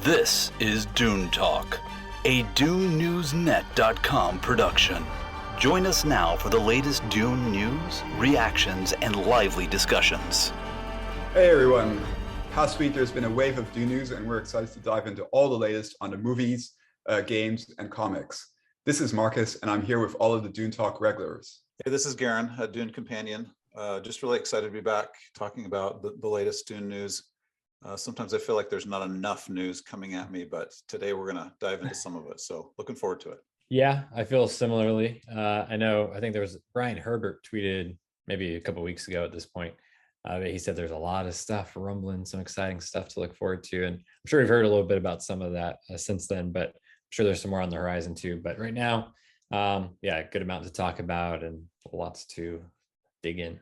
This is Dune Talk, a DuneNewsNet.com production. Join us now for the latest Dune news, reactions, and lively discussions. Hey everyone! Past week there's been a wave of Dune news, and we're excited to dive into all the latest on the movies, games, and comics. This is Marcus, and I'm here with all of the Dune Talk regulars. Hey, this is Garin, a Dune companion. Just really excited to be back talking about the latest Dune news. Sometimes I feel like there's not enough news coming at me, but today we're going to dive into some of it. So looking forward to it. Yeah, I feel similarly. I think there was Brian Herbert tweeted maybe a couple of weeks ago at this point. He said there's a lot of stuff rumbling, some exciting stuff to look forward to. And I'm sure we've heard a little bit about some of that since then, but I'm sure there's some more on the horizon too. But right now, good amount to talk about and lots to dig in.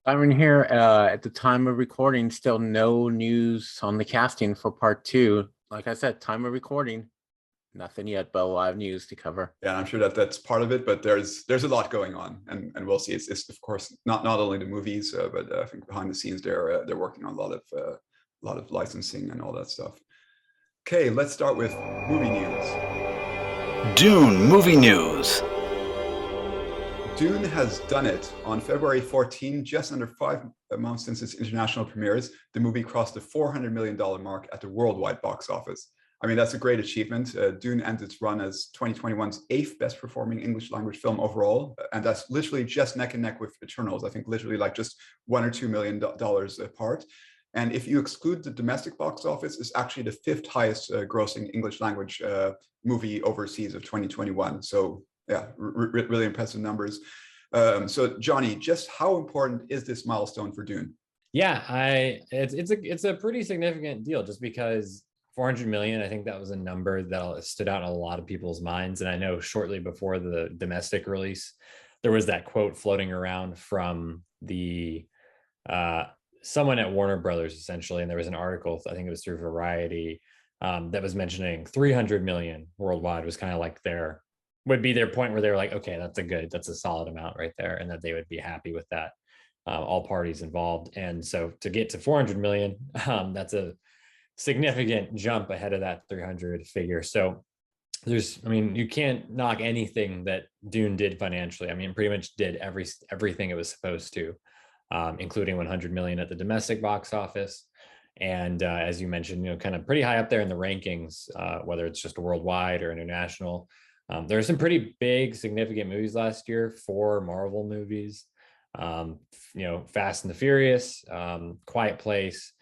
I'm in here at the time of recording, still no news on the casting for part 2. Like I said, time of recording, nothing yet, but a lot of news to cover. Yeah, I'm sure that's part of it, but there's a lot going on, and we'll see. It's of course not only the movies, but I think behind the scenes they're working on a lot of licensing and all that stuff. Okay, let's start with movie news. Dune movie news. Dune has done it. On February 14, just under 5 months since its international premieres, the movie crossed the $400 million mark at the worldwide box office. I mean, that's a great achievement. Dune ends its run as 2021's 8th best performing English language film overall. And that's literally just neck and neck with Eternals. I think literally like just $1 or $2 million apart. And if you exclude the domestic box office, it's actually the 5th highest grossing English language movie overseas of 2021. So yeah, really impressive numbers. So Johnny, just how important is this milestone for Dune? Yeah, it's a pretty significant deal, just because 400 million, I think that was a number that stood out in a lot of people's minds. And I know shortly before the domestic release, there was that quote floating around from the someone at Warner Brothers, essentially. And there was an article, I think it was through Variety, that was mentioning 300 million worldwide was kind of like would be their point where they were like, okay, that's a solid amount right there. And that they would be happy with that, all parties involved. And so to get to 400 million, that's a significant jump ahead of that 300 figure. So you can't knock anything that Dune did financially. I mean, pretty much did everything it was supposed to, including 100 million at the domestic box office. And as you mentioned, kind of pretty high up there in the rankings, whether it's just worldwide or international. There are some pretty big, significant movies last year, 4 Marvel movies, Fast and the Furious, Quiet Place,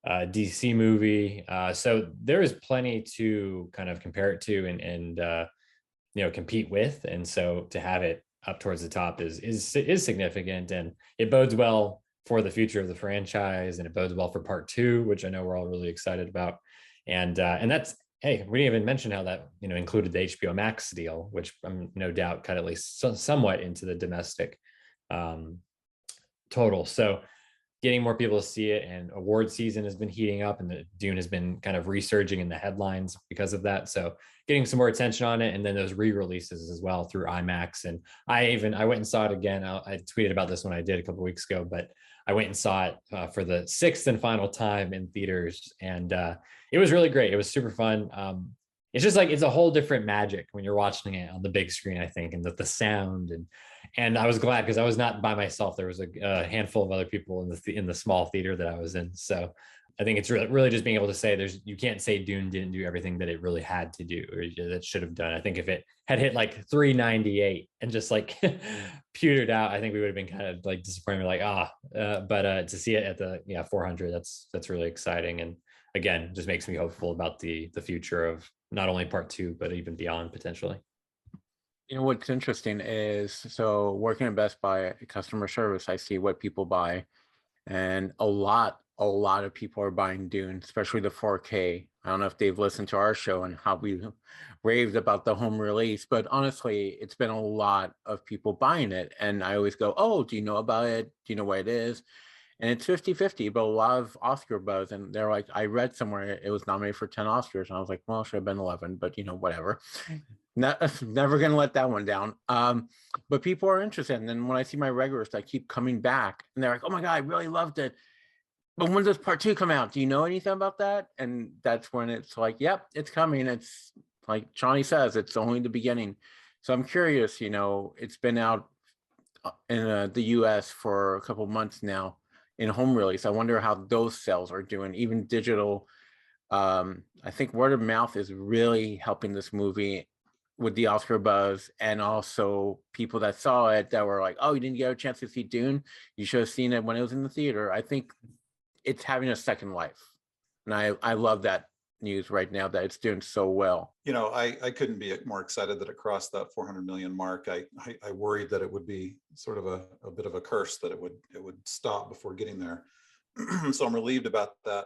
DC movie. So there is plenty to kind of compare it to and compete with. And so to have it up towards the top is significant, and it bodes well for the future of the franchise, and it bodes well for part 2, which I know we're all really excited about. And that's, hey, we didn't even mention how that included the HBO Max deal, which I'm no doubt cut at least somewhat into the domestic total. So getting more people to see it, and award season has been heating up, and the Dune has been kind of resurging in the headlines because of that. So getting some more attention on it, and then those re-releases as well through IMAX. And I went and saw it again. I tweeted about this when I did a couple of weeks ago, but I went and saw it for the 6th and final time in theaters, and it was really great. It was super fun. It's just like, it's a whole different magic when you're watching it on the big screen, I think, and the sound, and I was glad because I was not by myself. There was a handful of other people in the small theater that I was in. So I think it's really just being able to say you can't say Dune didn't do everything that it really had to do, or that should have done. I think if it had hit like 398 and just like petered out, I think we would have been kind of like disappointed, but to see it at the 400, that's really exciting. And again, just makes me hopeful about the future of not only part 2, but even beyond potentially. You know, what's interesting is, so working at Best Buy customer service, I see what people buy, and a lot of people are buying Dune, especially the 4K. I don't know if they've listened to our show and how we raved about the home release, but honestly, it's been a lot of people buying it. And I always go, oh, do you know about it? Do you know what it is? And it's 50-50, but a lot of Oscar buzz. And they're like, I read somewhere it was nominated for 10 Oscars. And I was like, well, it should have been 11, but whatever. Never gonna let that one down. But people are interested. And then when I see my regulars, I keep coming back, and they're like, oh my God, I really loved it. But when does part 2 come out? Do you know anything about that? And that's when it's like, yep, it's coming. It's like Johnny says, it's only the beginning. So I'm curious, it's been out in the US for a couple months now in home release. I wonder how those sales are doing, even digital. I think word of mouth is really helping this movie with the Oscar buzz, and also people that saw it that were like, oh, you didn't get a chance to see Dune? You should have seen it when it was in the theater. I think it's having a second life. And I love that news right now that it's doing so well. I couldn't be more excited that it crossed that 400 million mark. I worried that it would be sort of a bit of a curse, that it would stop before getting there. So I'm relieved about that.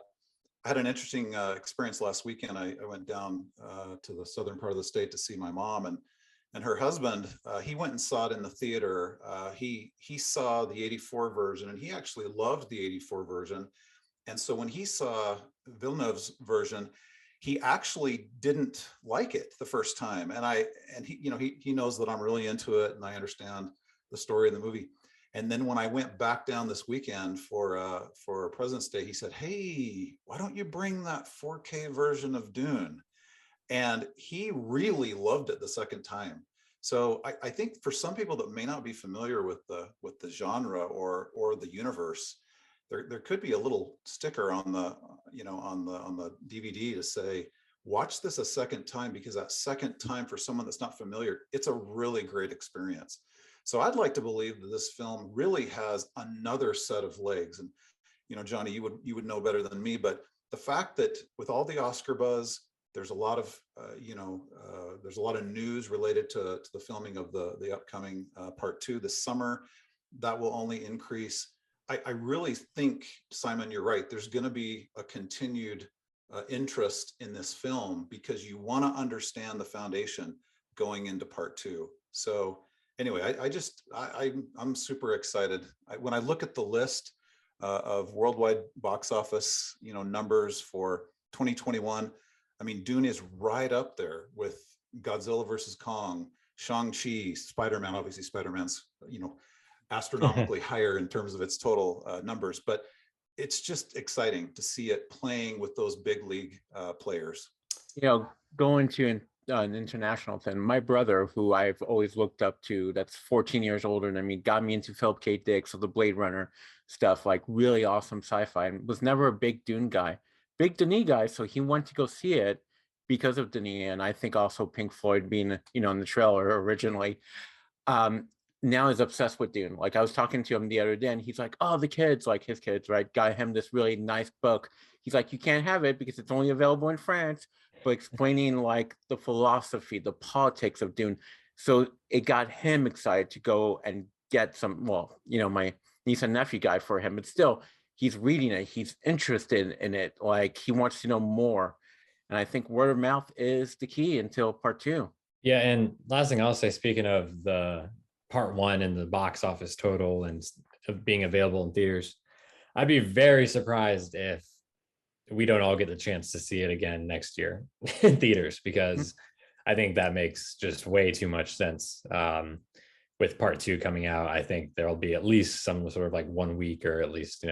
I had an interesting experience last weekend. I went down to the southern part of the state to see my mom, and her husband. He went and saw it in the theater. He saw the '84 version, and he actually loved the '84 version. And so when he saw Villeneuve's version, he actually didn't like it the first time. And he knows that I'm really into it and I understand the story of the movie. And then when I went back down this weekend for President's Day, he said, "Hey, why don't you bring that 4K version of Dune?" And he really loved it the second time. So I think for some people that may not be familiar with the genre or the universe, there could be a little sticker on the DVD to say, watch this a second time, because that second time, for someone that's not familiar, it's a really great experience. So I'd like to believe that this film really has another set of legs. And Johnny, you would know better than me, but the fact that with all the Oscar buzz, there's a lot of there's a lot of news related to the filming of the upcoming part 2 this summer. That will only increase. I really think, Simon, you're right. There's going to be a continued interest in this film because you want to understand the foundation going into part 2. So anyway, I'm super excited. When I look at the list of worldwide box office, numbers for 2021, I mean, Dune is right up there with Godzilla versus Kong, Shang-Chi, Spider-Man. Obviously, Spider-Man's, astronomically higher in terms of its total numbers, but it's just exciting to see it playing with those big league players. Going to an international thing, my brother, who I've always looked up to, that's 14 years older than me, got me into Philip K. Dick, so the Blade Runner stuff, like really awesome sci-fi, and was never a big Dune guy, big Denis guy, so he went to go see it because of Denis, and I think also Pink Floyd being, in the trailer originally. Now is obsessed with Dune. Like I was talking to him the other day and he's like, oh, the kids, like his kids, right, got him this really nice book. He's like, you can't have it because it's only available in France, but explaining like the philosophy, the politics of Dune. So it got him excited to go and get some, my niece and nephew guy for him, but still he's reading it. He's interested in it. Like he wants to know more. And I think word of mouth is the key until part 2. Yeah. And last thing I'll say, speaking of the part 1 and the box office total and of being available in theaters, I'd be very surprised if we don't all get the chance to see it again next year in theaters, because I think that makes just way too much sense. With part 2 coming out, I think there'll be at least some sort of like 1 week or at least,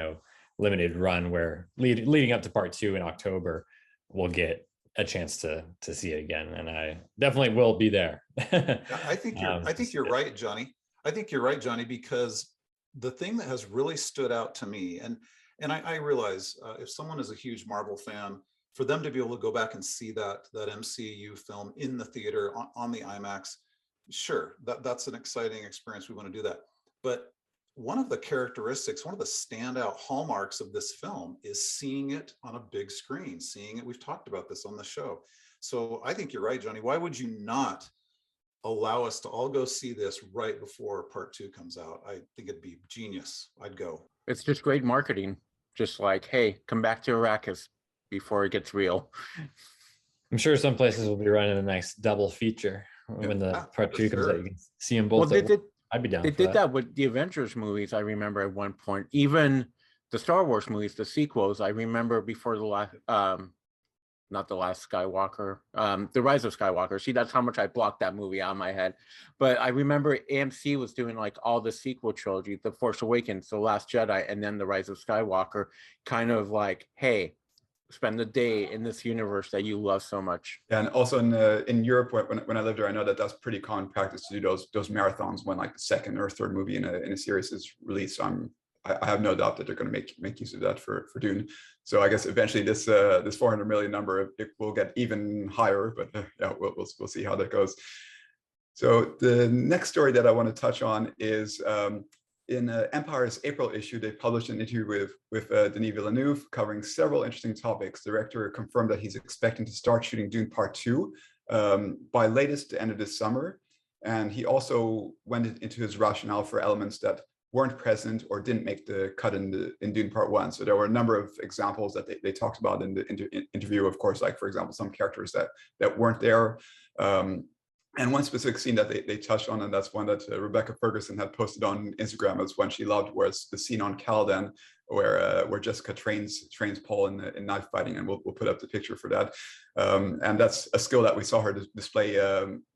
limited run where leading up to part 2 in October, we'll get a chance to see it again, and I definitely will be there. I think you're right, Johnny. I think you're right, Johnny, because the thing that has really stood out to me, and I realize if someone is a huge Marvel fan, for them to be able to go back and see that MCU film in the theater on the IMAX, sure, that's an exciting experience. We want to do that, but one of the characteristics, one of the standout hallmarks of this film is seeing it on a big screen, seeing it. We've talked about this on the show. So I think you're right, Johnny. Why would you not allow us to all go see this right before part 2 comes out? I think it'd be genius. I'd go. It's just great marketing. Just like, hey, come back to Arrakis before it gets real. I'm sure some places will be running a nice double feature when the part 2 comes out. You can see them both. I'd be down. They did that with the Avengers movies. I remember at one point, even the Star Wars movies, the sequels. I remember before the last not The Last Skywalker, The Rise of Skywalker. See, that's how much I blocked that movie out of my head. But I remember AMC was doing like all the sequel trilogy, The Force Awakens, The Last Jedi, and then The Rise of Skywalker, kind of like, hey, spend the day in this universe that you love so much. Yeah, and also in Europe, when I lived there, I know that that's pretty common practice to do those marathons when like the second or third movie in a series is released. So I have no doubt that they're going to make use of that for Dune. So I guess eventually this 400 million number, it will get even higher, but yeah, we'll see how that goes. So the next story that I want to touch on is in Empire's April issue, they published an interview with Denis Villeneuve covering several interesting topics. The director confirmed that he's expecting to start shooting Dune Part 2 by latest the end of this summer. And he also went into his rationale for elements that weren't present or didn't make the cut in Dune Part 1. So there were a number of examples that they talked about in the interview, of course, like, for example, some characters that weren't there. And one specific scene that they touched on, and that's one that Rebecca Ferguson had posted on Instagram as one she loved, was the scene on Caladan where Jessica trains Paul in knife fighting, and we'll put up the picture for that. And that's a skill that we saw her display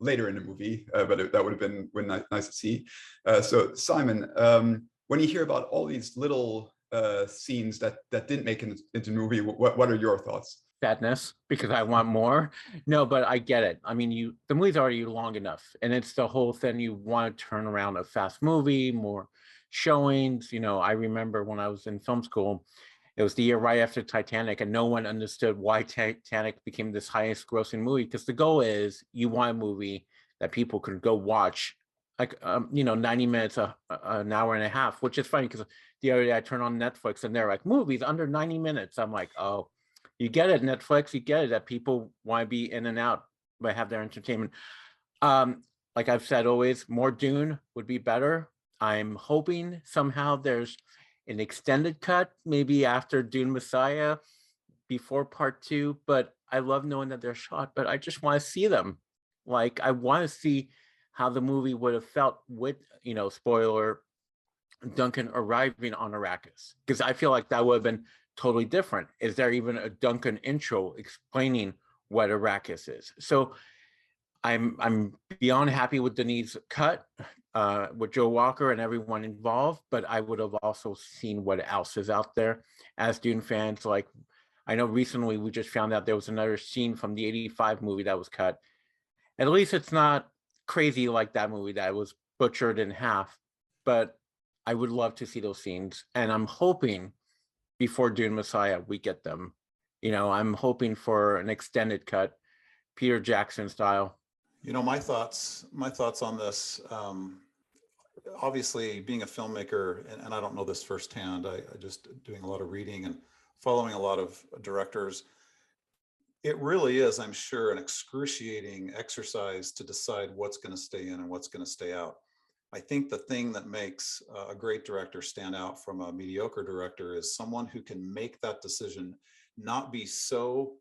later in the movie, but that would have been nice to see. So Simon, when you hear about all these little scenes that didn't make it into the movie, what are your thoughts? Sadness, because I want more. No, but I get it. I mean, the movie's already long enough, and it's the whole thing. You want to turn around a fast movie, more showings. I remember when I was in film school, it was the year right after Titanic, and no one understood why Titanic became this highest grossing movie, because the goal is you want a movie that people could go watch, like 90 minutes, an hour and a half, which is funny because the other day I turned on Netflix and they're like, movies under 90 minutes. I'm like, oh, you get it, Netflix, you get it, that people want to be in and out, but have their entertainment. Like I've said always, more Dune would be better. I'm hoping somehow there's an extended cut, maybe after Dune Messiah, before Part 2, but I love knowing that they're shot, but I just want to see them. Like, I want to see how the movie would have felt with, spoiler, Duncan arriving on Arrakis, because I feel like that would have been totally different. Is there even a Duncan intro explaining what Arrakis is? So I'm beyond happy with Denis' cut, with Joe Walker and everyone involved, but I would have also seen what else is out there. As Dune fans, like, I know recently we just found out there was another scene from the 85 movie that was cut. At least it's not crazy like that movie that was butchered in half, but I would love to see those scenes, and I'm hoping before Dune Messiah we get them. I'm hoping for an extended cut, Peter Jackson style. My thoughts on this, obviously being a filmmaker, and I don't know this firsthand, I just doing a lot of reading and following a lot of directors, it really is, I'm sure, an excruciating exercise to decide what's going to stay in and what's going to stay out. I think the thing that makes a great director stand out from a mediocre director is someone who can make that decision, not be so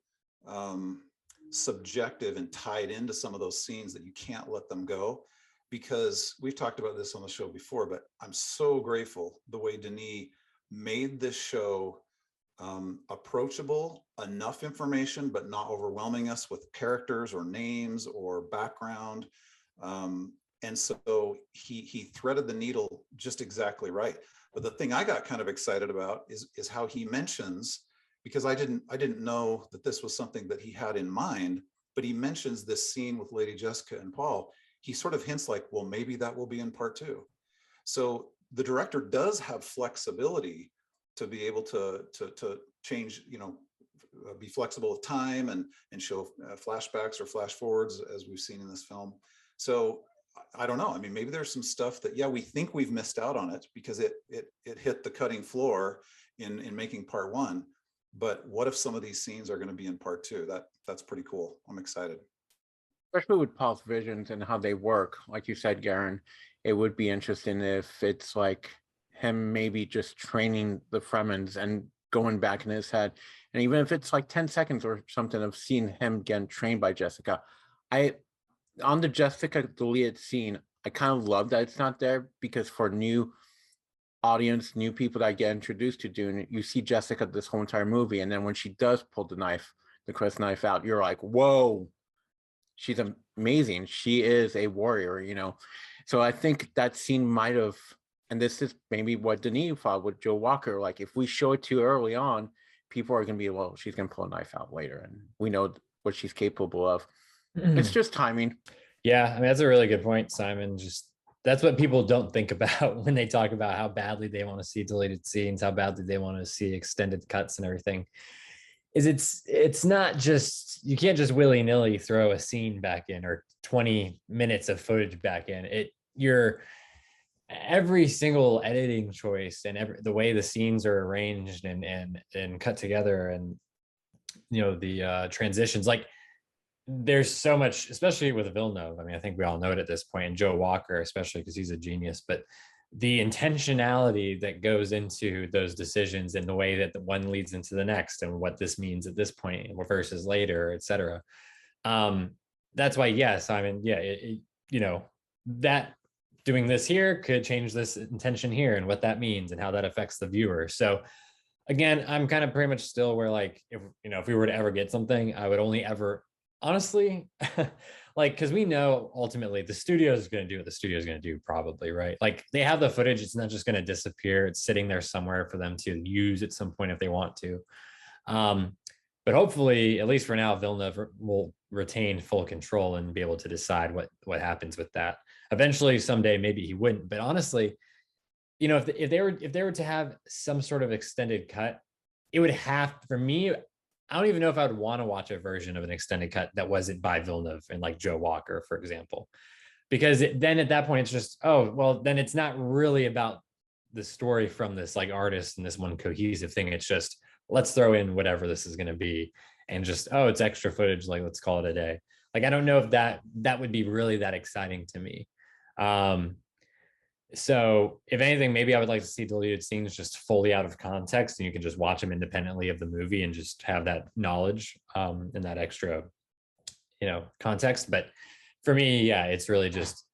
subjective and tied into some of those scenes that you can't let them go. Because we've talked about this on the show before, but I'm so grateful the way Denis made this show approachable, enough information, but not overwhelming us with characters or names or background. And so he threaded the needle just exactly right. But the thing I got kind of excited about is how he mentions, because I didn't know that this was something that he had in mind, but he mentions this scene with Lady Jessica and Paul. He sort of hints like, well, maybe that will be in Part 2. So the director does have flexibility to be able to change, be flexible with time and show flashbacks or flash forwards, as we've seen in this film. So I don't know. I mean, maybe there's some stuff that, we think we've missed out on it because it hit the cutting floor in making Part 1. But what if some of these scenes are going to be in Part 2? That's pretty cool. I'm excited. Especially with Paul's visions and how they work. Like you said, Garin, it would be interesting if it's like him maybe just training the Fremens and going back in his head. And even if it's like 10 seconds or something of seeing him getting trained by Jessica. On the Jessica deleted scene, I kind of love that it's not there, because for new audience, new people that get introduced to Dune, you see Jessica this whole entire movie, and then when she does pull the knife, the Chris knife out, you're like, whoa, she's amazing. She is a warrior, you know. So I think that scene might have, and this is maybe what Denis thought with Joe Walker, like if we show it too early on, people are going to be, well, she's going to pull a knife out later, and we know what she's capable of. It's just timing. Yeah, I mean, that's a really good point, Simon. Just that's what people don't think about when they talk about how badly they want to see deleted scenes, how badly they want to see extended cuts and everything. Is it's not just, you can't just willy-nilly throw a scene back in or 20 minutes of footage back in. You're every single editing choice and the way the scenes are arranged and cut together, and you know, the transitions, like there's so much, especially with Villeneuve. I mean, I think we all know it at this point, and Joe Walker, especially because he's a genius, but the intentionality that goes into those decisions and the way that the one leads into the next and what this means at this point versus later, et cetera. That's why, yes, Simon, yeah, you know, that doing this here could change this intention here and what that means and how that affects the viewer. So again, I'm kind of pretty much still where, like, if, you know, if we were to ever get something, I would only ever, honestly, like, because we know ultimately the studio is going to do what the studio is going to do, probably, right? Like, they have the footage, it's not just going to disappear, it's sitting there somewhere for them to use at some point if they want to. But hopefully, at least for now, Villeneuve will retain full control and be able to decide what happens with that. Eventually, someday, maybe he wouldn't, but honestly, you know, if they were to have some sort of extended cut, it would have, for me, I don't even know if I would want to watch a version of an extended cut that wasn't by Villeneuve and like Joe Walker, for example, because then at that point it's just, oh, well, then it's not really about the story from this like artist and this one cohesive thing. It's just, let's throw in whatever this is going to be and just, oh, it's extra footage, like let's call it a day. Like, I don't know if that would be really that exciting to me. So if anything, maybe I would like to see deleted scenes just fully out of context, and you can just watch them independently of the movie and just have that knowledge and that extra, you know, context. But for me, yeah, it's really just,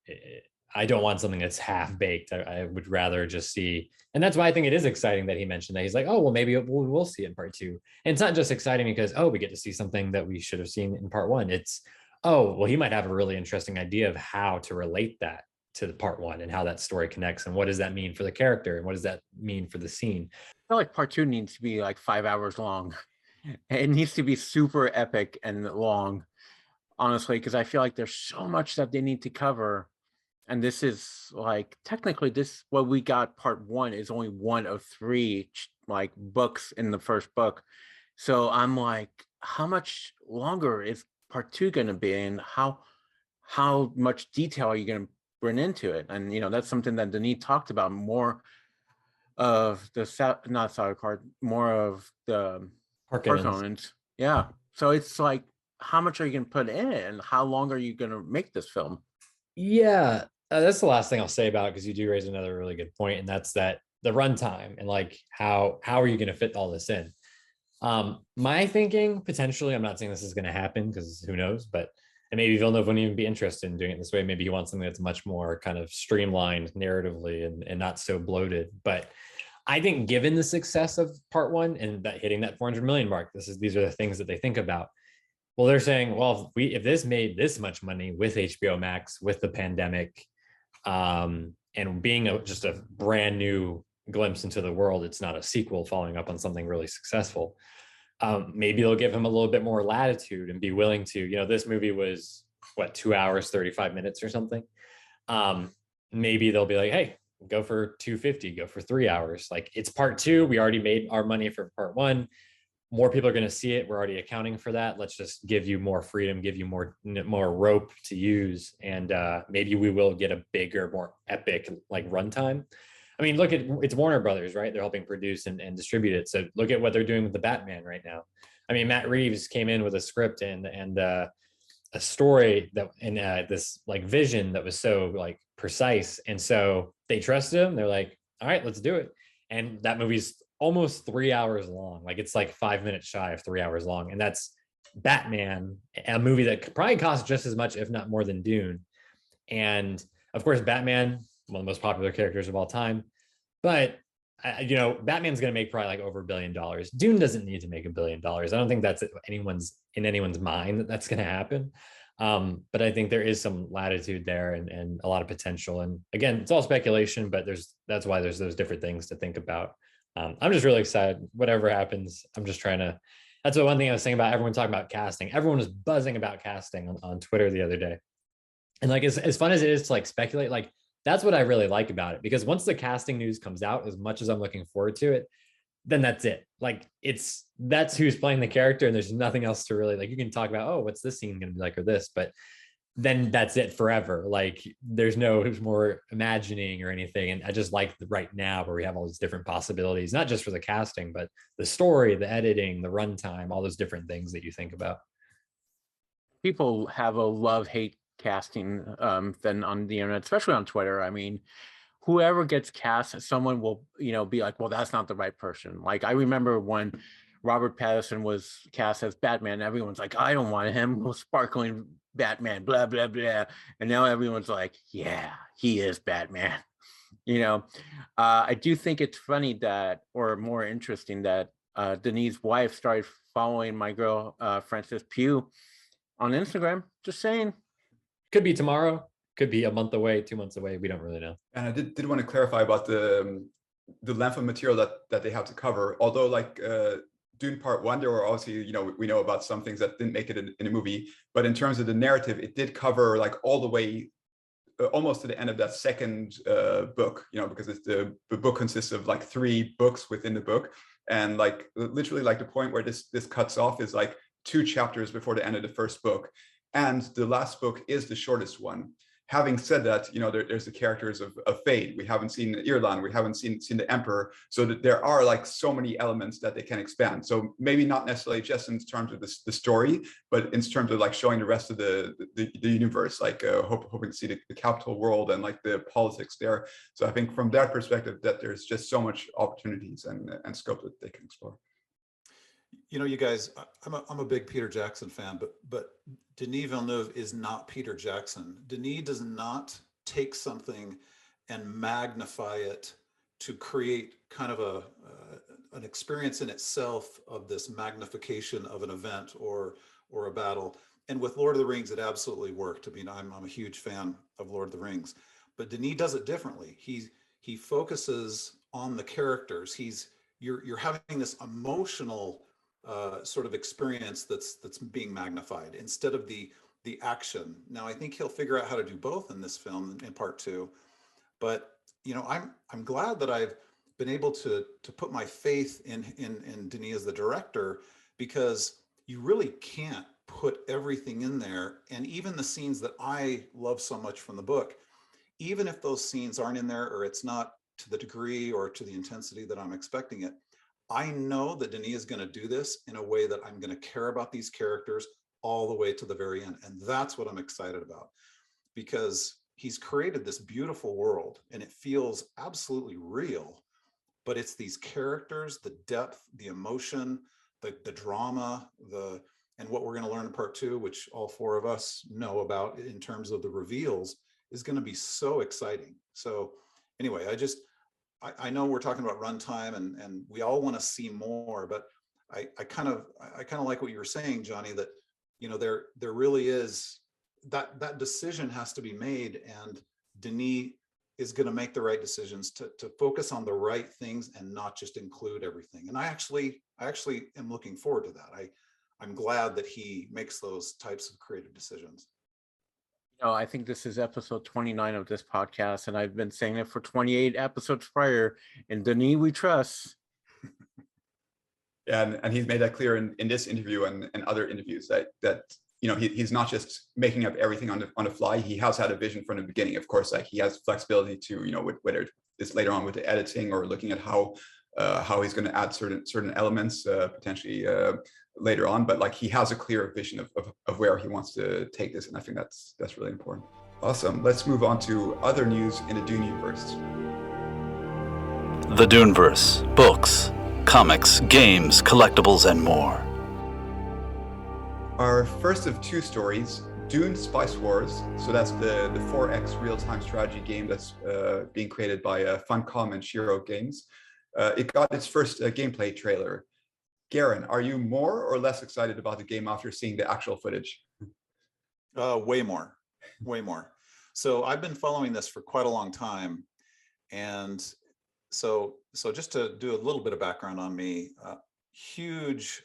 I don't want something that's half baked. I would rather just see, and that's why I think it is exciting that he mentioned that. He's like, oh, well, maybe we'll see it in part 2. And it's not just exciting because, oh, we get to see something that we should have seen in part 1. It's, oh, well, he might have a really interesting idea of how to relate that to the part 1 and how that story connects and what does that mean for the character and what does that mean for the scene. I feel like part 2 needs to be like 5 hours long. It needs to be super epic and long, honestly, because I feel like there's so much that they need to cover. And this is like, technically, this, what we got part 1 is only 1 of 3 like books in the first book. So I'm like, how much longer is part 2 going to be, and how much detail are you going to bring into it? And you know, that's something that Denis talked about, more of the not Sauerkraut, more of the Harkonnens. Yeah. So it's like, how much are you going to put in it, and how long are you going to make this film? Yeah, that's the last thing I'll say about it, because you do raise another really good point, and that's that the runtime and like how are you going to fit all this in? My thinking, potentially, I'm not saying this is going to happen because who knows, but and maybe Villeneuve wouldn't even be interested in doing it this way. Maybe he wants something that's much more kind of streamlined narratively and not so bloated. But I think given the success of part 1 and that hitting that 400 million mark, these are the things that they think about. Well, they're saying, well, if this made this much money with HBO Max, with the pandemic, and being just a brand new glimpse into the world, it's not a sequel following up on something really successful. Maybe they'll give him a little bit more latitude and be willing to, you know, this movie was what, 2 hours, 35 minutes or something. Maybe they'll be like, hey, go for 250, go for 3 hours. Like, it's part 2. We already made our money for part 1. More people are going to see it. We're already accounting for that. Let's just give you more freedom, give you more rope to use. And maybe we will get a bigger, more epic like runtime. I mean, look at, it's Warner Brothers, right? They're helping produce and distribute it. So look at what they're doing with the Batman right now. I mean, Matt Reeves came in with a script and a story that, and this like vision that was so like precise. And so they trusted him. They're like, all right, let's do it. And that movie's almost 3 hours long. Like, it's like 5 minutes shy of 3 hours long. And that's Batman, a movie that probably costs just as much, if not more, than Dune. And of course, Batman, one of the most popular characters of all time. But Batman's going to make probably like over $1 billion. Dune doesn't need to make $1 billion. I don't think that's in anyone's mind that that's going to happen. But I think there is some latitude there and a lot of potential. And again, it's all speculation, but that's why there's those different things to think about. I'm just really excited. Whatever happens, I'm just trying to. That's the one thing I was saying about everyone talking about casting. Everyone was buzzing about casting on Twitter the other day. And like as fun as it is to like speculate, like that's what I really like about it, because once the casting news comes out, as much as I'm looking forward to it, then that's it. Like that's who's playing the character, and there's nothing else to really like. You can talk about, oh, what's this scene going to be like or this, but then that's it forever. Like there's no more imagining or anything. And I just like right now where we have all these different possibilities, not just for the casting, but the story, the editing, the runtime, all those different things that you think about. People have a love-hate casting then on the internet, especially on Twitter. I mean, whoever gets cast, someone will, be like, well, that's not the right person. Like I remember when Robert Pattinson was cast as Batman, everyone's like, I don't want him, sparkling Batman, blah, blah, blah. And now everyone's like, yeah, he is Batman. I do think it's funny that, or more interesting that Denis' wife started following my girl, Frances Pugh on Instagram. Just saying. Could be tomorrow, could be a month away, 2 months away. We don't really know. And I did want to clarify about the length of material that they have to cover. Although like Dune Part 1, there were obviously, we know about some things that didn't make it in a movie, but in terms of the narrative, it did cover like all the way almost to the end of that second book, because the book consists of like 3 books within the book. And like literally like the point where this cuts off is like 2 chapters before the end of the first book. And the last book is the shortest one. Having said that, there's the characters of Fade. We haven't seen Irulan. We haven't seen the Emperor. So that there are like so many elements that they can expand. So maybe not necessarily just in terms of the story, but in terms of like showing the rest of the universe, like hoping to see the capital world and like the politics there. So I think from that perspective, that there's just so much opportunities and scope that they can explore. You guys, I'm a big Peter Jackson fan, but Denis Villeneuve is not Peter Jackson. Denis does not take something and magnify it to create kind of an experience in itself of this magnification of an event or a battle. And with Lord of the Rings, it absolutely worked. I mean, I'm a huge fan of Lord of the Rings, but Denis does it differently. He focuses on the characters. You're having this emotional sort of experience that's being magnified instead of the action. Now, I think he'll figure out how to do both in this film in Part 2. But I'm glad that I've been able to put my faith in Denis as the director, because you really can't put everything in there. And even the scenes that I love so much from the book, even if those scenes aren't in there or it's not to the degree or to the intensity that I'm expecting it, I know that Denis is going to do this in a way that I'm going to care about these characters all the way to the very end. And that's what I'm excited about, because he's created this beautiful world and it feels absolutely real, but it's these characters, the depth, the emotion, the drama, and what we're going to learn in Part 2, which all 4 of us know about in terms of the reveals, is going to be so exciting. So anyway, I know we're talking about runtime and we all want to see more, but I kind of like what you were saying, Johnny, that there really is that decision has to be made, and Denis is going to make the right decisions to focus on the right things and not just include everything. And I actually am looking forward to that. I'm glad that he makes those types of creative decisions. I think this is episode 29 of this podcast, and I've been saying it for 28 episodes prior. And Denis, we trust. Yeah, and he's made that clear in this interview and other interviews that he's not just making up everything on the fly. He has had a vision from the beginning. Of course, like he has flexibility to whether it's later on with the editing or looking at how he's going to add certain elements potentially later on, but like he has a clear vision of where he wants to take this, and I think that's really important. Awesome. Let's move on to other news in the Duniverse. The Duneverse, books, comics, games, collectibles, and more. Our first of 2 stories, Dune Spice Wars. So that's the 4X real-time strategy game that's being created by Funcom and Shiro Games. It got its first gameplay trailer. Garin, are you more or less excited about the game after seeing the actual footage? Way more, way more. So I've been following this for quite a long time, and so just to do a little bit of background on me, huge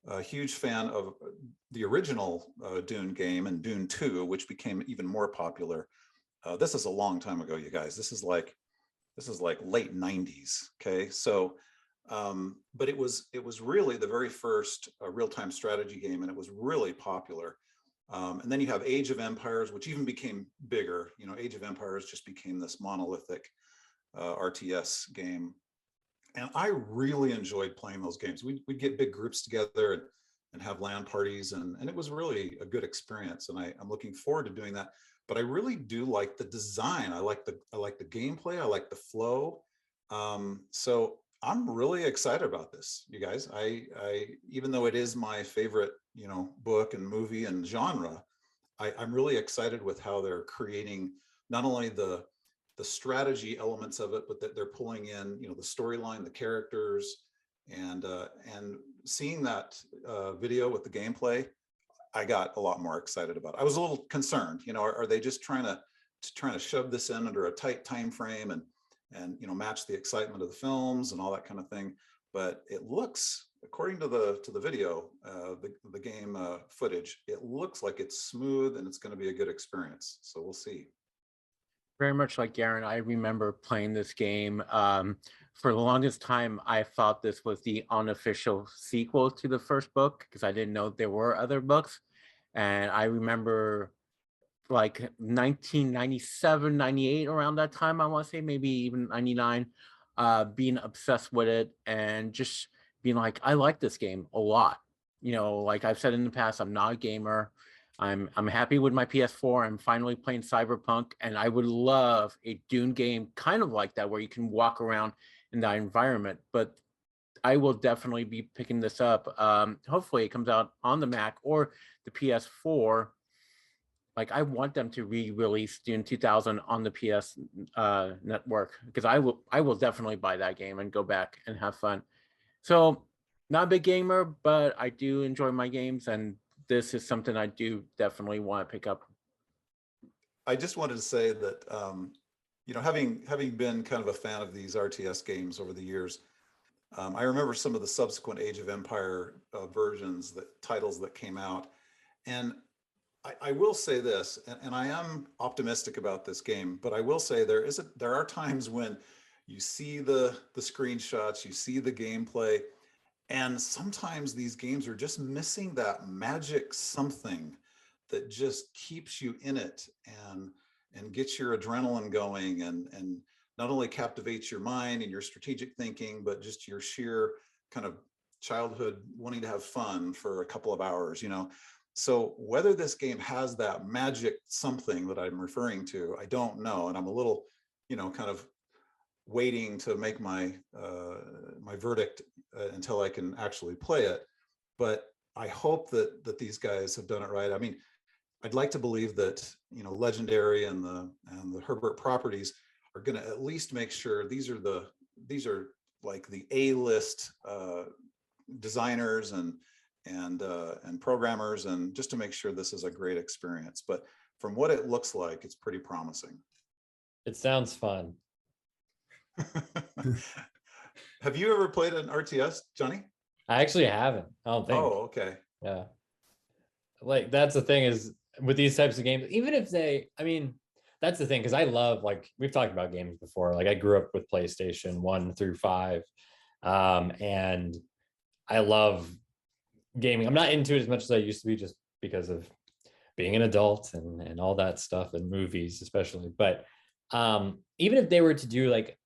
a huge fan of the original Dune game and Dune 2, which became even more popular. This is a long time ago, you guys. This is like late 90s. Okay, so but it was really the very first real-time strategy game, and it was really popular. And then you have Age of Empires, which even became bigger. You know, Age of Empires just became this monolithic RTS game. And I really enjoyed playing those games. We'd get big groups together and have LAN parties, and it was really a good experience. And I'm looking forward to doing that. But I really do like the design. I like the gameplay. I like the flow. So I'm really excited about this, you guys. I even though it is my favorite, you know, book and movie and genre, I'm really excited with how they're creating not only the strategy elements of it, but that they're pulling in, you know, the storyline, the characters, and seeing that video with the gameplay, I got a lot more excited about it. I was a little concerned, you know, are they just trying to shove this in under a tight time frame and you know, match the excitement of the films and all that kind of thing? But it looks, according to the video, the game footage, it looks like it's smooth and it's going to be a good experience. So we'll see. Very much like Garin, I remember playing this game. For the longest time, I thought this was the unofficial sequel to the first book because I didn't know there were other books. And I remember like 1997, 98, around that time, I want to say, maybe even 99, being obsessed with it and just being like, I like this game a lot. You know, like I've said in the past, I'm not a gamer. I'm happy with my PS4. I'm finally playing Cyberpunk, and I would love a Dune game kind of like that, where you can walk around in that environment. But I will definitely be picking this up. Hopefully it comes out on the Mac or the PS4. Like, I want them to re-release Dune 2000 on the PS network, because I will definitely buy that game and go back and have fun. So, not a big gamer, but I do enjoy my games, and this is something I do definitely want to pick up. I just wanted to say that, you know, having been kind of a fan of these RTS games over the years, I remember some of the subsequent Age of Empire versions, titles that came out, and I will say this, and I am optimistic about this game, but I will say there are times when you see the screenshots, you see the gameplay, and sometimes these games are just missing that magic something that just keeps you in it and gets your adrenaline going and not only captivates your mind and your strategic thinking, but just your sheer kind of childhood wanting to have fun for a couple of hours, you know. So whether this game has that magic something that I'm referring to, I don't know. And I'm a little, you know, kind of waiting to make my my verdict until I can actually play it. But I hope that these guys have done it right. I mean, I'd like to believe that, you know, Legendary and the Herbert properties are going to at least make sure these are like the A-list designers and programmers, and just to make sure this is a great experience. But from what it looks like, it's pretty promising. It sounds fun. Have you ever played an RTS, Johnny? I actually haven't. I don't think. Oh, okay. Yeah. Like, that's the thing is with these types of games, even if I mean, that's the thing, because I love, like, we've talked about games before. Like, I grew up with PlayStation 1 through 5. And I love gaming. I'm not into it as much as I used to be, just because of being an adult and all that stuff, and movies especially. But even if they were to do, like,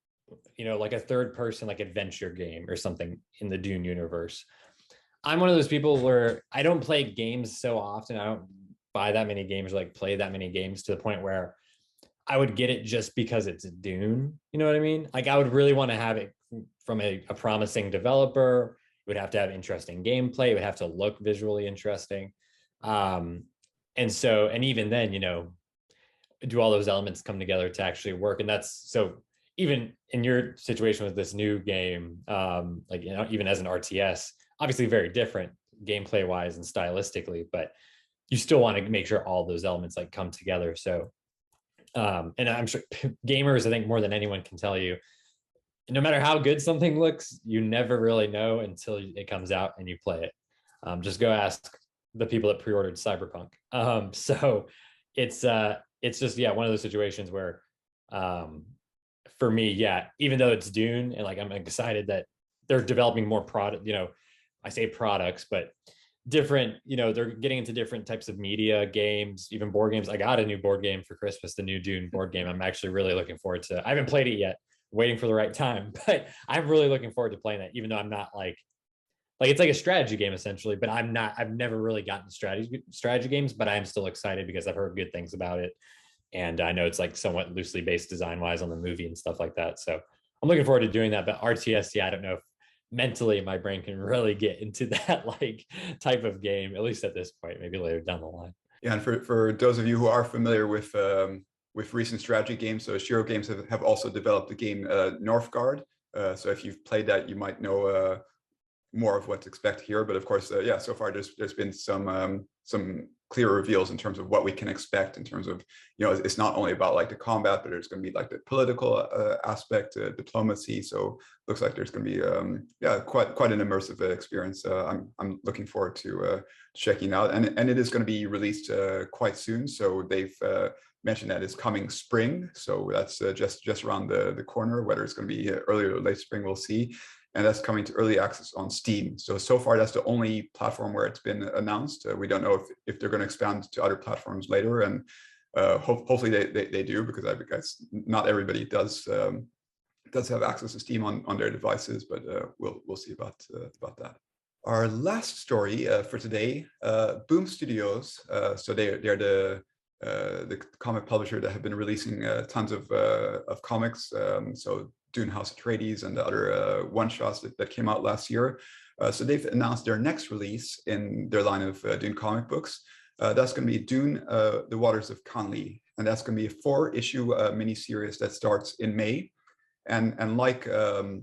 you know, like a third person, like, adventure game or something in the Dune universe, I'm one of those people where I don't play games so often. I don't buy that many games or like play that many games to the point where I would get it just because it's a Dune. You know what I mean? Like, I would really want to have it from a promising developer. It would have to have interesting gameplay. It would have to look visually interesting. And even then, you know, do all those elements come together to actually work? And that's so, even in your situation with this new game, like, you know, even as an RTS, obviously very different gameplay wise and stylistically, but you still want to make sure all those elements like come together. So, and I'm sure gamers, I think more than anyone can tell you, no matter how good something looks, you never really know until it comes out and you play it. Just go ask the people that pre-ordered Cyberpunk. So it's just, yeah, one of those situations where, for me, yeah, even though it's Dune and like I'm excited that they're developing more product, you know, I say products, but different, you know, they're getting into different types of media, games, even board games. I got a new board game for Christmas, the new Dune board game. I'm actually really looking forward to. I haven't played it yet, waiting for the right time, but I'm really looking forward to playing that, even though I'm not like it's like a strategy game essentially, but I've never really gotten strategy games, but I am still excited because I've heard good things about it. And I know it's like somewhat loosely based design wise on the movie and stuff like that. So I'm looking forward to doing that. But RTS, yeah, I don't know if mentally my brain can really get into that like type of game, at least at this point, maybe later down the line. Yeah, and for those of you who are familiar with recent strategy games, so Shiro Games have also developed the game Northgard. So if you've played that, you might know more of what to expect here. But of course, yeah, so far there's been some clear reveals in terms of what we can expect in terms of, you know, it's not only about like the combat, but there's going to be like the political aspect, diplomacy. So looks like there's going to be yeah, quite an immersive experience. I'm looking forward to checking out, and it is going to be released quite soon. So they've mentioned that it's coming spring, so that's just around the corner. Whether it's going to be early or late spring, we'll see. And that's coming to early access on Steam. So far, that's the only platform where it's been announced. We don't know if they're going to expand to other platforms later, and hopefully they do, because I guess not everybody does have access to Steam on their devices, but we'll see about that. Our last story for today, Boom Studios. So they're the comic publisher that have been releasing tons of comics. So Dune House Atreides and the other one-shots that came out last year. So they've announced their next release in their line of Dune comic books. That's going to be Dune, The Waters of Conley. And that's going to be a 4-issue miniseries that starts in May. And like Blood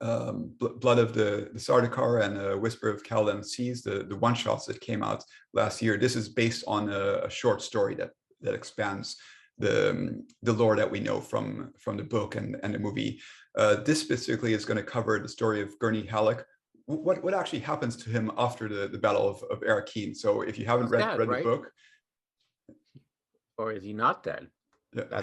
of the Sardaukar and Whisper of Caladan Seas, the one-shots that came out last year, this is based on a short story that expands the lore that we know from the book and the movie. This specifically is going to cover the story of Gurney Halleck. What actually happens to him after the Battle of Arrakeen? So if you haven't read the book, or is he not dead? Yeah.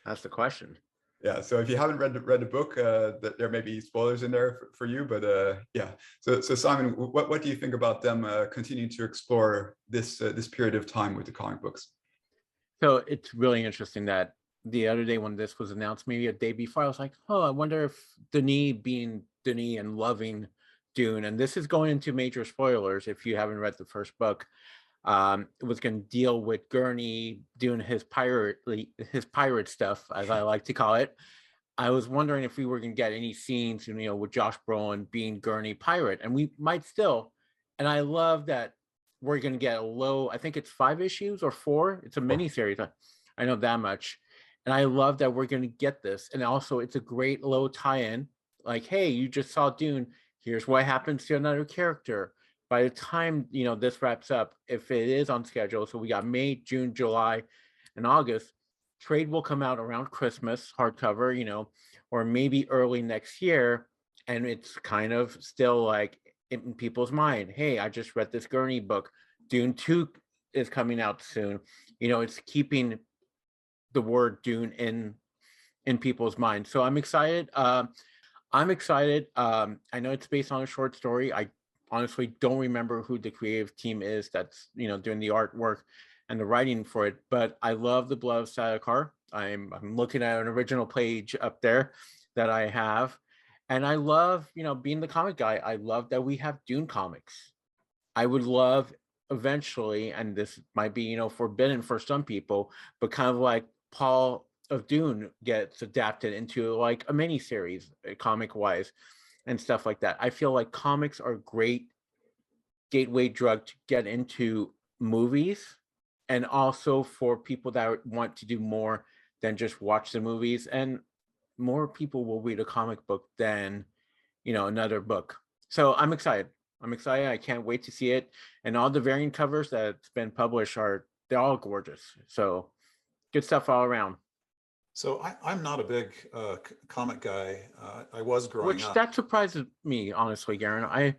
That's the question. Yeah, so if you haven't read the book, there may be spoilers in there for you, but yeah. So Simon, what do you think about them continuing to explore this period of time with the comic books? So it's really interesting that the other day when this was announced, maybe a day before, I was like, oh, I wonder if Denis being Denis and loving Dune, and this is going into major spoilers if you haven't read the first book, was going to deal with Gurney doing his pirate stuff, as I like to call it. I was wondering if we were going to get any scenes, you know, with Josh Brolin being Gurney pirate, and we might still. And I love that we're going to get I think it's 5 issues or 4. It's a mini series. I know that much. And I love that we're going to get this. And also it's a great low tie-in. Like, hey, you just saw Dune. Here's what happens to another character. By the time, you know, this wraps up, if it is on schedule, so we got May, June, July, and August, trade will come out around Christmas, hardcover, you know, or maybe early next year. And it's kind of still like in people's mind, hey, I just read this Gurney book. Dune 2 is coming out soon. You know, it's keeping the word Dune in people's minds. So I'm excited. I know it's based on a short story. I honestly don't remember who the creative team is that's, you know, doing the artwork and the writing for it, but I love the Blood of Sardaukar. I'm looking at an original page up there that I have. And I love, you know, being the comic guy, I love that we have Dune comics. I would love eventually, and this might be, you know, forbidden for some people, but kind of like Paul of Dune gets adapted into like a mini series, comic wise, and stuff like that. I feel like comics are a great gateway drug to get into movies, and also for people that want to do more than just watch the movies. And more people will read a comic book than, another book. So I'm excited. I can't wait to see it. And all the variant covers that's been published they're all gorgeous. So good stuff all around. So I'm not a big comic guy. I was growing Which up. that surprises me, honestly, Garin.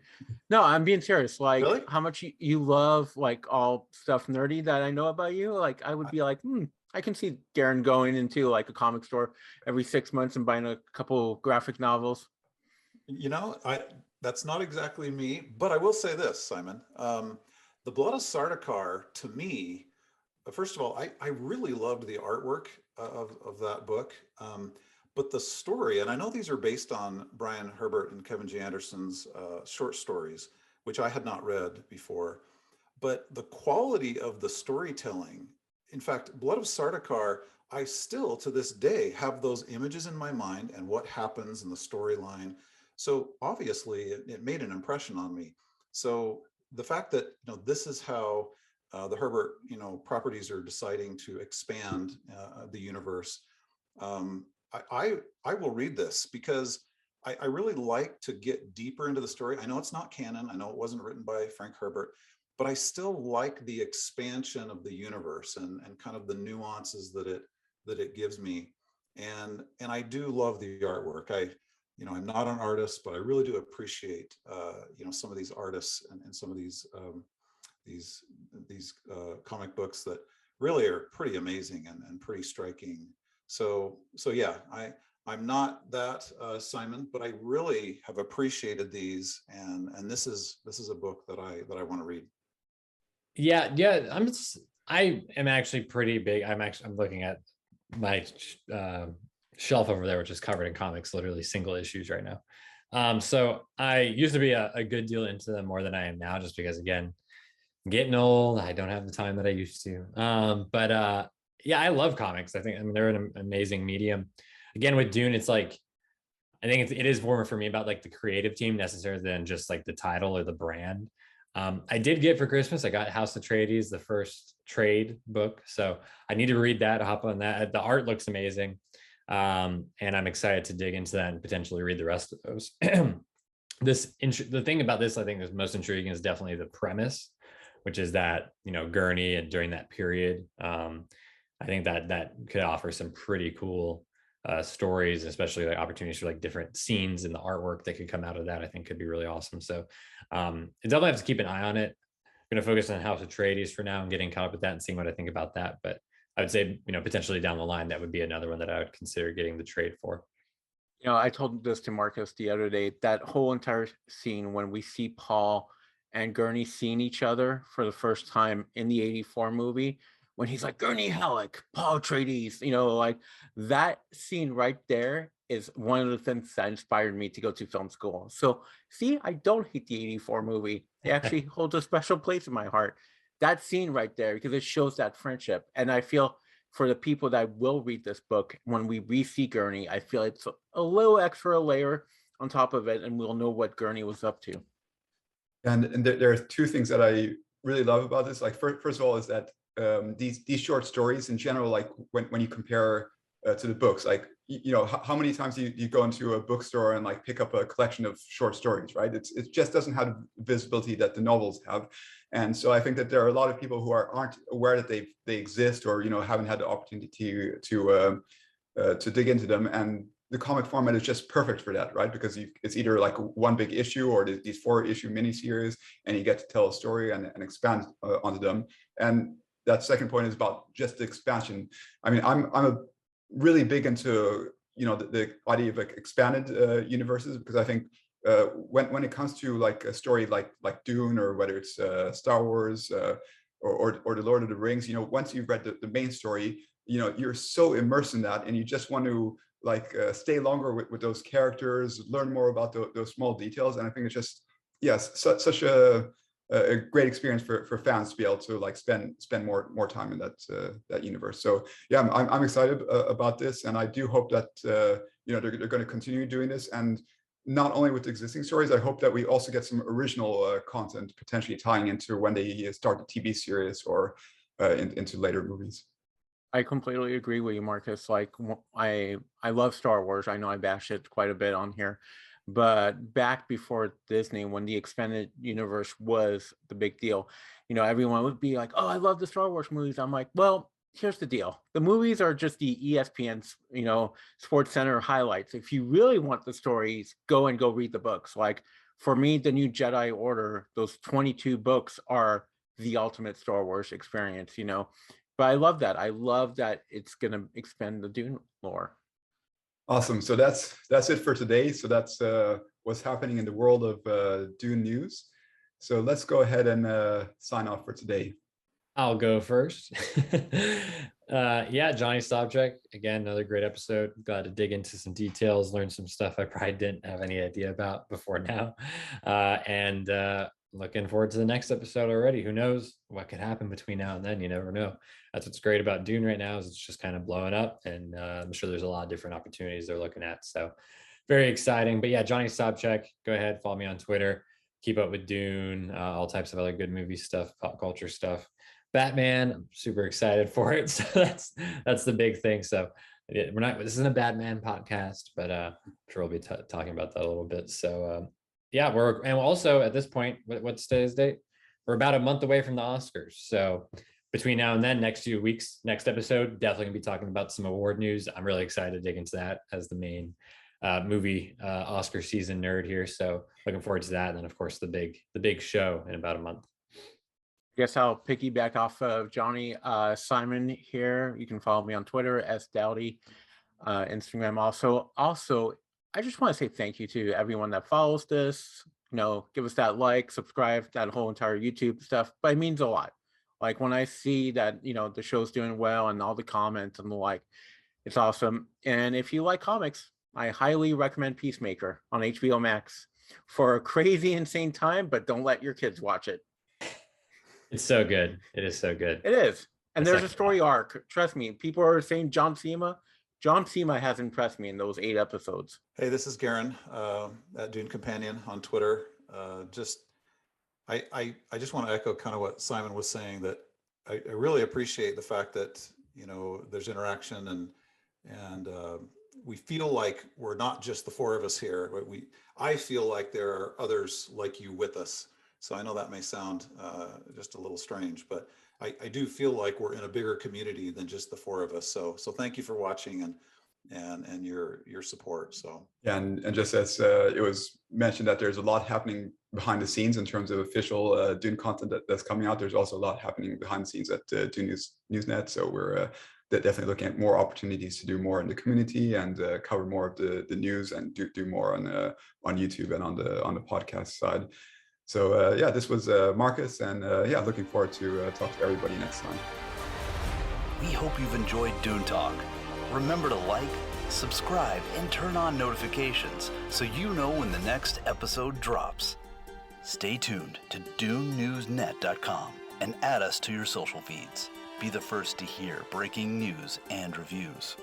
No, I'm being serious. Like Really? how much you love like all stuff nerdy that I know about you. Like I would be like, I can see Garin going into like a comic store every 6 months and buying a couple graphic novels. That's not exactly me, but I will say this, Simon. The Blood of Sardaukar, to me, first of all, I really loved the artwork of that book. But the story, and I know these are based on Brian Herbert and Kevin G. Anderson's short stories, which I had not read before, but the quality of the storytelling, in fact, Blood of Sardaukar, I still to this day have those images in my mind and what happens in the storyline. So obviously it made an impression on me. So the fact that, this is how the Herbert, properties are deciding to expand the universe. I will read this because I really like to get deeper into the story. I know it's not canon. I know it wasn't written by Frank Herbert, but I still like the expansion of the universe and kind of the nuances that it gives me. And I do love the artwork. I'm not an artist, but I really do appreciate, some of these artists and some of these comic books that really are pretty amazing and pretty striking. So yeah, I'm not that Simon, but I really have appreciated these, and this is a book that I want to read. Yeah, I am actually pretty big. I'm looking at my shelf over there, which is covered in comics, literally single issues right now. So I used to be a good deal into them more than I am now, just because, again, I'm getting old. I don't have the time that I used to. But yeah, I love comics. I mean, they're an amazing medium. Again, with Dune, it's like, I think it is more for me about like the creative team necessarily than just like the title or the brand. I did get for Christmas, I got House Atreides, the first trade book. So I need to read that, hop on that. The art looks amazing. And I'm excited to dig into that and potentially read the rest of those. The thing about this, I think is most intriguing is definitely the premise, which is that, Gurney and during that period, I think that could offer some pretty cool stories, especially like opportunities for like different scenes and the artwork that could come out of that. I think could be really awesome. So I definitely have to keep an eye on it. I'm going to focus on House Atreides for now and getting caught up with that and seeing what I think about that. But I would say, potentially down the line, that would be another one that I would consider getting the trade for. I told this to Marcus the other day, that whole entire scene when we see Paul and Gurney seeing each other for the first time in the 84 movie, when he's like, Gurney Halleck, Paul Atreides, like that scene right there is one of the things that inspired me to go to film school. So see, I don't hate the 84 movie. It actually holds a special place in my heart. That scene right there, because it shows that friendship. And I feel for the people that will read this book, when we re-see Gurney, I feel it's a little extra layer on top of it, and we'll know what Gurney was up to. And there are two things that I really love about this. Like first of all, is that these short stories in general, like when you compare to the books, like how many times you go into a bookstore and like pick up a collection of short stories, right? It just doesn't have the visibility that the novels have. And so I think that there are a lot of people who aren't aware that they exist, or haven't had the opportunity to dig into them. And the comic format is just perfect for that, right? Because it's either like one big issue or these 4-issue miniseries, and you get to tell a story and expand onto them. And that second point is about just the expansion. I mean, I'm a really big into the idea of like expanded universes, because I think when it comes to like a story like Dune, or whether it's Star Wars or the Lord of the Rings, once you've read the main story, you're so immersed in that, and you just want to like stay longer with those characters, learn more about those small details. And I think it's just, yes, such a great experience for fans to be able to like spend more time in that universe. So yeah, I'm excited about this, and I do hope that they're going to continue doing this, and not only with existing stories. I hope that we also get some original content potentially tying into when they start the TV series or into later movies. I completely agree with you, Marcus. Like I love Star Wars. I know I bash it quite a bit on here, but back before Disney, when the expanded universe was the big deal, everyone would be like, "Oh, I love the Star Wars movies." I'm like, "Well, here's the deal. The movies are just the ESPN, Sports Center highlights. If you really want the stories, go read the books." Like for me, the new Jedi Order, those 22 books are the ultimate Star Wars experience. But I love that. I love that it's going to expand the Dune lore. Awesome. So that's it for today. So that's what's happening in the world of Dune news. So let's go ahead and sign off for today. I'll go first. Yeah, Johnny Sobchak, again, another great episode. Glad to dig into some details, learn some stuff I probably didn't have any idea about before now. And looking forward to the next episode already. Who knows what could happen between now and then? You never know. That's what's great about Dune right now, is it's just kind of blowing up, and I'm sure there's a lot of different opportunities they're looking at. So very exciting. But yeah, Johnny Sobchak, go ahead, follow me on Twitter. Keep up with Dune, all types of other good movie stuff, pop culture stuff. Batman, I'm super excited for it. So that's the big thing. So this isn't a Batman podcast, but I'm sure we'll be talking about that a little bit. So yeah, and also at this point, what's today's date? We're about a month away from the Oscars. So between now and then, next few weeks, next episode, definitely gonna be talking about some award news. I'm really excited to dig into that as the main movie Oscar season nerd here. So looking forward to that. And then of course the big show in about a month. I guess I'll piggyback off of Johnny. Simon here. You can follow me on Twitter, @Dowdy, Instagram also. Also, I just want to say thank you to everyone that follows this. Give us that like, subscribe, that whole entire YouTube stuff. But it means a lot. Like when I see that, the show's doing well and all the comments and the like, it's awesome. And if you like comics, I highly recommend Peacemaker on HBO Max for a crazy, insane time, but don't let your kids watch it. It's so good. It is so good. It is. And there's a story arc. Trust me. People are saying John Cena. John Cena has impressed me in those 8 episodes. Hey, this is Garin at Dune Companion on Twitter. I just want to echo kind of what Simon was saying, that I really appreciate the fact that there's interaction and we feel like we're not just the 4 of us here. I feel like there are others like you with us. So I know that may sound just a little strange, but I do feel like we're in a bigger community than just the 4 of us. So thank you for watching and your support. So yeah, and just as it was mentioned that there's a lot happening behind the scenes in terms of official Dune content that's coming out. There's also a lot happening behind the scenes at Dune Newsnet. So we're definitely looking at more opportunities to do more in the community and cover more of the news and do more on YouTube and on the podcast side. So yeah, this was Marcus, and yeah, looking forward to talk to everybody next time. We hope you've enjoyed Dune Talk. Remember to like, subscribe, and turn on notifications so you know when the next episode drops. Stay tuned to DuneNewsNet.com and add us to your social feeds. Be the first to hear breaking news and reviews.